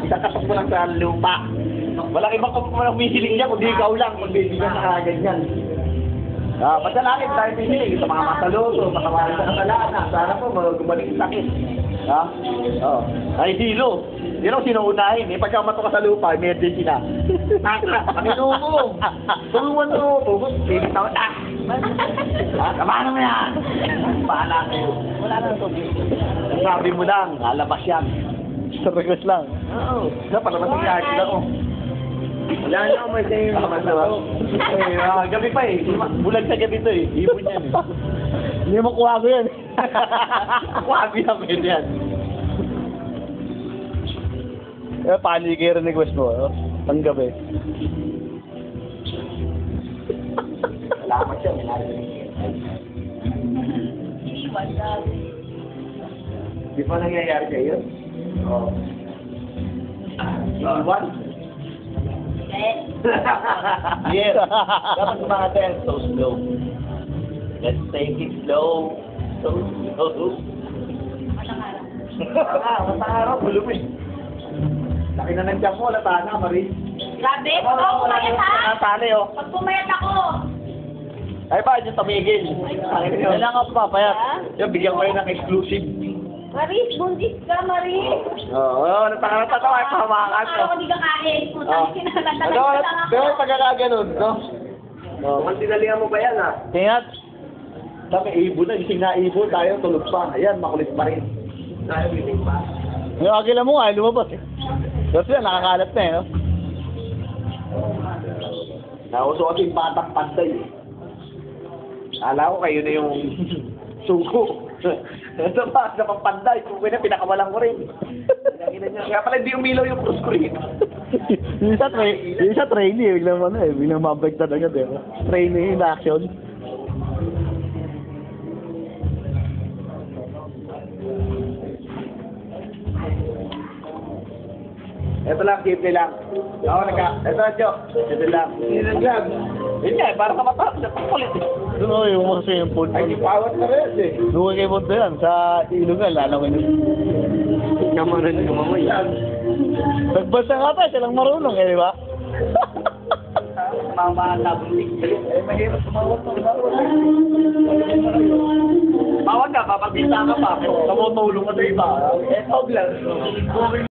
Itatasok mo lang sa lupa. Walang ibang humihiling niya, kundi ikaw lang, kundi hindi ka nakaganyan. Pasalangin tayo hihiling sa mga masaluto, sa mga kasalana. Sana po, gumaling sakit. Ay, hilo. Yun ang sinuunahin. Pagka mato ka sa lupa, emergency na. Panginoon mo. Tulungan mo. Pinitaw na. Kamano mo yan? Paala kayo. Wala na ito. Sabi mo lang, lalabas yan. Sa request lang. Oo. Palabas ang kahit ako. Wala na, may sa'yo yung mga Gabi pa eh. Bulag sa gabi to eh. Ibon yan eh. Hindi mo kuha ko yan. Wabi namin yan. Panikiran request mo. Ang gabi. Salamat siya. May narinig. Di pa nangyayari kayo yun? Oo. Iwan? Yes. Dapat sumakatan so slow. Let's take it slow. So slow. Mata araw, bulong eh. Laki na ng tiyak mo, lata na, Marie. Grabe, pag pumayat ha? Nasali oh. Pag pumayat ako. Ay ba, yung tumigil. Kailangan pa, payat. Yung bigyan ko yun ng exclusive. Maris, bundis ka, Maris. Oo, natatawa yung pahamakan. Araw ko di ka kain. Putang sinalatan Ano, pero pagkakaganon, no? Mukhang tinalihan mo ba yan, ha? Tingnan. Sabi, ibon na, gising na ibon, tayo tulog pa. Ayan, makulit pa rin. Tayo biling pa. Yung agila mo nga, lumabas eh. Kasi yan, nakakalat na eh, no? Nauso kasi yung batang panday. Akala ko kayo na yung suko. Ito ba, sa pampanday, kung na pinakawalan ko rin. Kaya pala hindi umilaw yung cross ko rin. Yung isa trainee, biglang ano eh, biglang mabagtad agad eh. Trainee in action. Ito lang, simple lang. Ako ito na, Jo. Ito lang. Hindi lang lang. Yun nga, para ka matapos sa pangkulit. Doon o, yung mga kasi yung food. Ay, di pawat na rin eh. Doon kay Punto yan, sa ilog nga, lalawin yun. Kamaran yung mga yan. Nagbasa nga pa, siya lang marunong eh, di ba? Mamahal na bulik. Eh, mahirap tumawag ng bawal. Bawal ka, papabisa ka pa. Tumutulong ka sa iba. Eh, huwag lang.